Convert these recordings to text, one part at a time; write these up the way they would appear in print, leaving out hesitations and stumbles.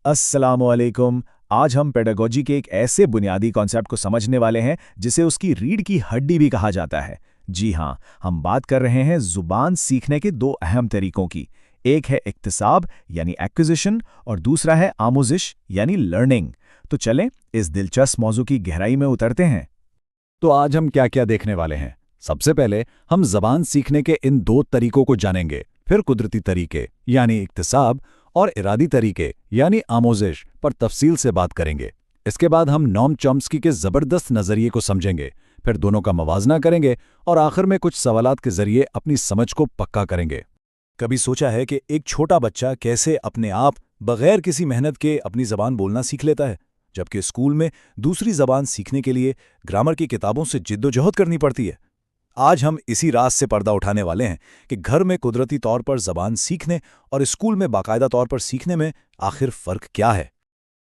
अस्सलामुअलैकुम। आज हम पेडागोजी के एक ऐसे बुनियादी कॉन्सेप्ट को समझने वाले हैं जिसे उसकी रीढ़ की हड्डी भी कहा जाता है। जी हाँ, हम बात कर रहे हैं जुबान सीखने के दो अहम तरीकों की। एक है इक्तिसाब यानी एक्विजिशन और दूसरा है आमोजिश यानी लर्निंग। तो चलें इस दिलचस्प मौजू की गहराई में उतरते हैं। तो आज हम क्या क्या देखने वाले हैं। सबसे पहले हम ज़बान सीखने के इन दो तरीकों को जानेंगे, फिर कुदरती तरीके यानी इक्तिसाब और इरादी तरीके यानी आमोजिश पर तफसील से बात करेंगे। इसके बाद हम नोम चॉम्स्की के ज़बरदस्त नज़रिए को समझेंगे, फिर दोनों का मवाजना करेंगे और आखिर में कुछ सवालात के जरिए अपनी समझ को पक्का करेंगे। कभी सोचा है कि एक छोटा बच्चा कैसे अपने आप बगैर किसी मेहनत के अपनी ज़बान बोलना सीख लेता है, जबकि स्कूल में दूसरी ज़बान सीखने के लिए ग्रामर की किताबों से जिद्दोजहद करनी पड़ती है। आज हम इसी राज से पर्दा उठाने वाले हैं कि घर में कुदरती तौर पर ज़बान सीखने और स्कूल में बाकायदा तौर पर सीखने में आखिर फ़र्क क्या है।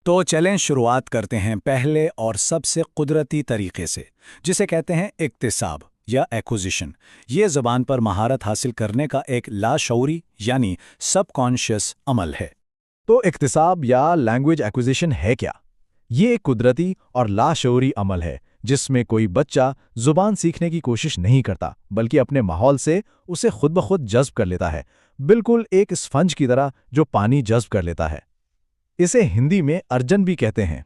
तो चलें शुरुआत करते हैं पहले और सबसे कुदरती तरीके से, जिसे कहते हैं इक्तिसाब या एक्विजिशन। ये ज़बान पर महारत हासिल करने का एक लाशऊरी यानी सबकॉन्शियस अमल है। तो इक्तिसाब या लैंग्वेज एक्विजिशन है क्या? ये एक कुदरती और लाशऊरी अमल है जिसमें कोई बच्चा जुबान सीखने की कोशिश नहीं करता, बल्कि अपने माहौल से उसे खुद ब खुद जज्ब कर लेता है, बिल्कुल एक स्पंज की तरह जो पानी जज्ब कर लेता है। इसे हिंदी में अर्जन भी कहते हैं।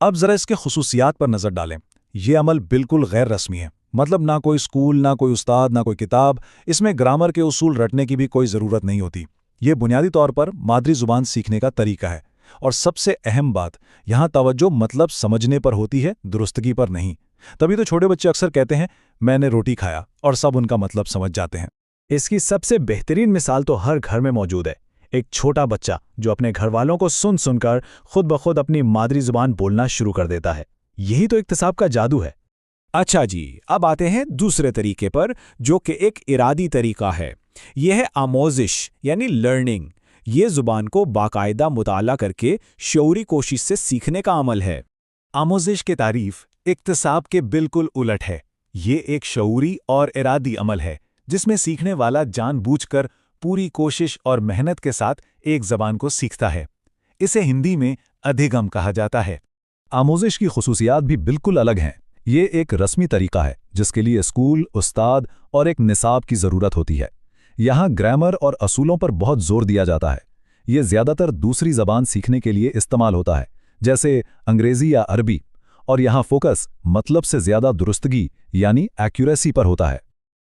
अब ज़रा इसके खुसूसियात पर नज़र डालें। ये अमल बिल्कुल गैर रस्मी है, मतलब ना कोई स्कूल, ना कोई उस्ताद, ना कोई किताब। इसमें ग्रामर के उसूल रटने की भी कोई ज़रूरत नहीं होती। ये बुनियादी तौर पर मादरी ज़ुबान सीखने का तरीका है। और सबसे अहम बात, यहाँ तवज्जो मतलब समझने पर होती है, दुरुस्तगी पर नहीं। तभी तो छोटे बच्चे अक्सर कहते हैं मैंने रोटी खाया, और सब उनका मतलब समझ जाते हैं। इसकी सबसे बेहतरीन मिसाल तो हर घर में मौजूद है। एक छोटा बच्चा जो अपने घर वालों को सुन सुनकर खुद ब खुद अपनी मादरी जुबान बोलना शुरू कर देता है। यही तो इक्तिसाब का जादू है। अच्छा जी, अब आते हैं दूसरे तरीके पर, जो कि एक इरादी तरीका है। यह है आमोजिश यानी लर्निंग। ये ज़ुबान को बाकायदा मुताला करके शऊरी कोशिश से सीखने का अमल है। आमोजिश की तारीफ इक्तिसाब के बिल्कुल उलट है। ये एक शऊरी और इरादी अमल है जिसमें सीखने वाला जानबूझकर पूरी कोशिश और मेहनत के साथ एक ज़बान को सीखता है। इसे हिंदी में अधिगम कहा जाता है। आमोजिश की खुसूसियात भी बिल्कुल अलग हैं। ये एक रस्मी तरीका है जिसके लिए स्कूल, उस्ताद और एक निसाब की ज़रूरत होती है। यहाँ ग्रामर और असूलों पर बहुत जोर दिया जाता है। ये ज़्यादातर दूसरी ज़बान सीखने के लिए इस्तेमाल होता है, जैसे अंग्रेज़ी या अरबी, और यहाँ फोकस मतलब से ज़्यादा दुरुस्तगी यानी एक्यूरेसी पर होता है।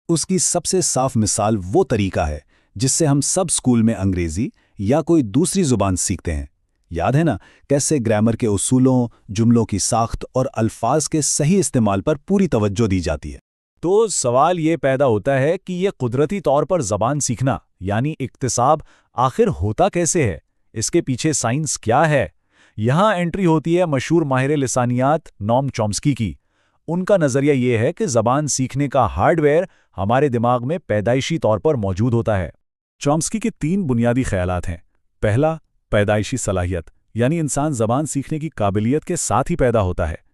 उसकी सबसे साफ मिसाल वो तरीका है जिससे हम सब स्कूल में अंग्रेज़ी या कोई दूसरी ज़ुबान सीखते हैं। याद है ना कैसे ग्रामर के उसूलों, जुमलों की साख्त और अल्फाज के सही इस्तेमाल पर पूरी तवज्जो दी जाती है। तो सवाल ये पैदा होता है कि ये कुदरती तौर पर ज़बान सीखना यानी इक्तिसाब आखिर होता कैसे है? इसके पीछे साइंस क्या है? यहाँ एंट्री होती है मशहूर माहिर लिसानियात नोम चॉम्स्की की। उनका नज़रिया ये है कि ज़बान सीखने का हार्डवेयर हमारे दिमाग में पैदाइशी तौर पर मौजूद होता है। चॉम्स्की के 3 बुनियादी ख्यालात हैं। पहला, पैदाइशी सलाहियत यानी इंसान ज़बान सीखने की काबिलियत के साथ ही पैदा होता है।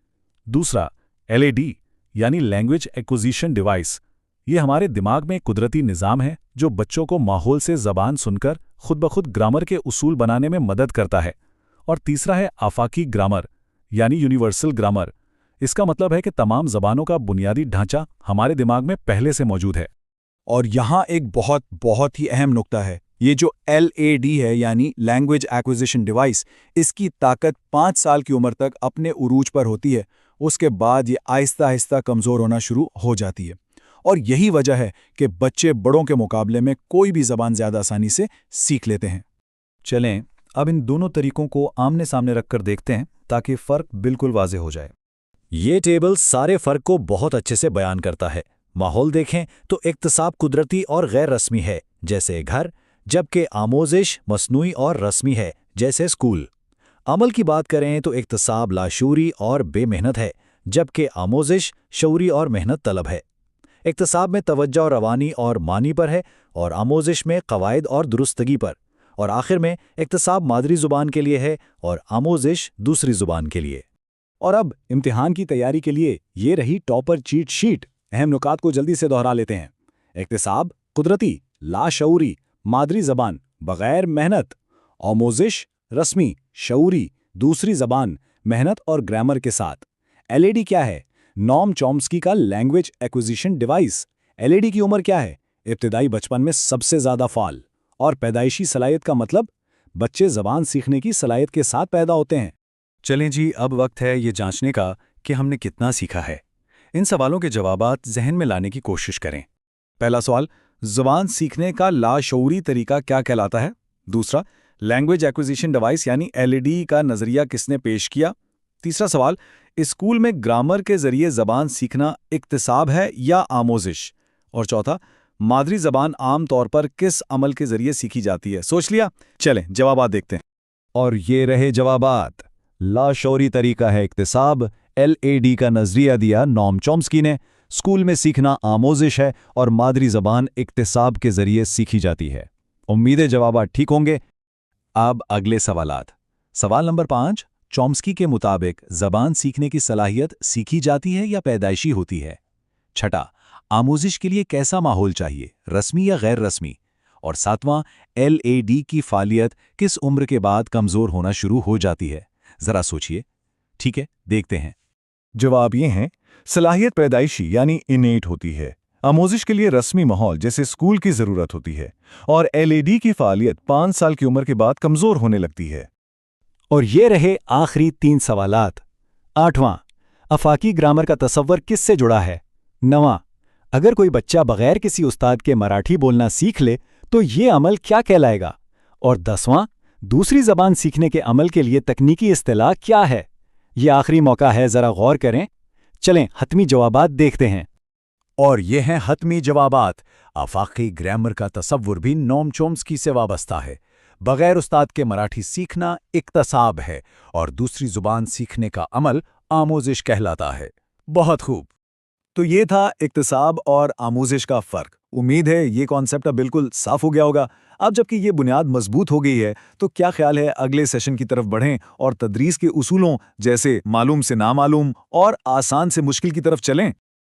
दूसरा, LAD यानी लैंग्वेज एक्विजिशन डिवाइस। ये हमारे दिमाग में एक कुदरती निज़ाम है जो बच्चों को माहौल से ज़बान सुनकर खुद ब खुद ग्रामर के उसूल बनाने में मदद करता है। और तीसरा है आफाकी ग्रामर यानी यूनिवर्सल ग्रामर। इसका मतलब है कि तमाम ज़बानों का बुनियादी ढांचा हमारे दिमाग में पहले से मौजूद है। और यहाँ एक बहुत ही अहम नुक्ता है। ये जो LAD है यानी लैंग्वेज एक्विजिशन डिवाइस, इसकी ताकत 5 साल की उम्र तक अपने उरूज पर होती है। उसके बाद ये आहिस्ता आहिस्ता कमज़ोर होना शुरू हो जाती है। और यही वजह है कि बच्चे बड़ों के मुकाबले में कोई भी ज़बान ज़्यादा आसानी से सीख लेते हैं। चलें अब इन दोनों तरीकों को आमने सामने रखकर देखते हैं ताकि फ़र्क बिल्कुल वाज़ेह हो जाए। ये टेबल सारे फ़र्क को बहुत अच्छे से बयान करता है। माहौल देखें तो इक्तिसाब कुदरती और गैर रस्मी है, जैसे घर, जबकि आमोजिश मसनूई और रस्मी है, जैसे स्कूल। अमल की बात करें तो इक्तिसाब लाशूरी और बेमेहनत है, जबकि आमोजिश शऊरी और मेहनत तलब है। इक्तिसाब में तवज्जो रवानी और मानी पर है और आमोजिश में कवायद और दुरुस्तगी पर। और आखिर में इक्तिसाब मादरी ज़ुबान के लिए है और आमोजिश दूसरी ज़ुबान के लिए। और अब इम्तिहान की तैयारी के लिए ये रही टॉपर चीट शीट। अहम नुकात को जल्दी से दोहरा लेते हैं। इक्तिसाब कुदरती, लाशऊरी, मादरी ज़बान, बग़ैर मेहनत। आमोजिश रस्मी, शऊरी, दूसरी जबान, मेहनत और ग्रामर के साथ। एलएडी क्या है? नॉम चॉम्स्की का लैंग्वेज एक्विजिशन डिवाइस। एलएडी की उम्र क्या है? इब्तिदाई बचपन में सबसे ज़्यादा फाल। और पैदाइशी सलाहियत का मतलब? बच्चे ज़बान सीखने की सलाहियत के साथ पैदा होते हैं। चलें जी, अब वक्त है ये जांचने का कि हमने कितना सीखा है। इन सवालों के जवाबात जहन में लाने की कोशिश करें। पहला सवाल, ज़बान सीखने का लाशऊरी तरीका क्या कहलाता है? दूसरा, लैंग्वेज एक्विजिशन डिवाइस यानी एलईडी का नज़रिया किसने पेश किया? तीसरा सवाल, स्कूल में ग्रामर के ज़रिए ज़बान सीखना इक्तिसाब है या आमोजिश? और चौथा, मादरी ज़बान आम तौर पर किस अमल के ज़रिए सीखी जाती है? सोच लिया? चलें जवाबात देखते हैं। और ये रहे जवाबात। लाशौरी तरीका है इक्तिसाब, एलएडी का नजरिया दिया नॉम चॉम्स्की ने, स्कूल में सीखना आमोजिश है और मादरी ज़बान इक्तिसाब के ज़रिए सीखी जाती है। उम्मीदें जवाबात ठीक होंगे। अब अगले सवालात। सवाल नंबर 5, चॉम्स्की के मुताबिक ज़बान सीखने की सलाहियत सीखी जाती है या पैदाइशी होती है? छठा, आमोजिश के लिए कैसा माहौल चाहिए, रस्मी या गैर रस्मी? और सातवां, एलएडी की फालियत किस उम्र के बाद कमज़ोर होना शुरू हो जाती है? ज़रा सोचिए। ठीक है, देखते हैं। जवाब ये हैं, सलाहियत पैदाइशी यानी इनेट होती है, आमोजिश के लिए रस्मी माहौल जैसे स्कूल की ज़रूरत होती है, और एलएडी की फालियत 5 साल की उम्र के बाद कमज़ोर होने लगती है। और ये रहे आखिरी 3 सवालात। 8वां, अफाकी ग्रामर का तसव्वुर किससे जुड़ा है? 9वां, अगर कोई बच्चा बगैर किसी उस्ताद के मराठी बोलना सीख ले तो ये अमल क्या कहलाएगा? और 10वां, दूसरी ज़बान सीखने के अमल के लिए तकनीकी इस्तिलाह क्या है? ये आखिरी मौका है, ज़रा गौर करें। चलें हतमी जवाबात देखते हैं। और ये हैं हतमी जवाबात। आफाकी ग्रामर का तसव्वुर भी नॉम चॉम्स्की से वाबस्ता है। बगैर उस्ताद के मराठी सीखना इक्तसाब है और दूसरी ज़ुबान सीखने का अमल आमोजिश कहलाता है। बहुत खूब। तो ये था इक्तसाब और आमोजिश का फ़र्क। उम्मीद है ये कॉन्सेप्ट अब बिल्कुल साफ हो गया होगा। अब जबकि ये बुनियाद मजबूत हो गई है तो क्या ख्याल है अगले सेशन की तरफ बढ़ें और तदरीस के उसूलों जैसे मालूम से नामालूम और आसान से मुश्किल की तरफ चलें?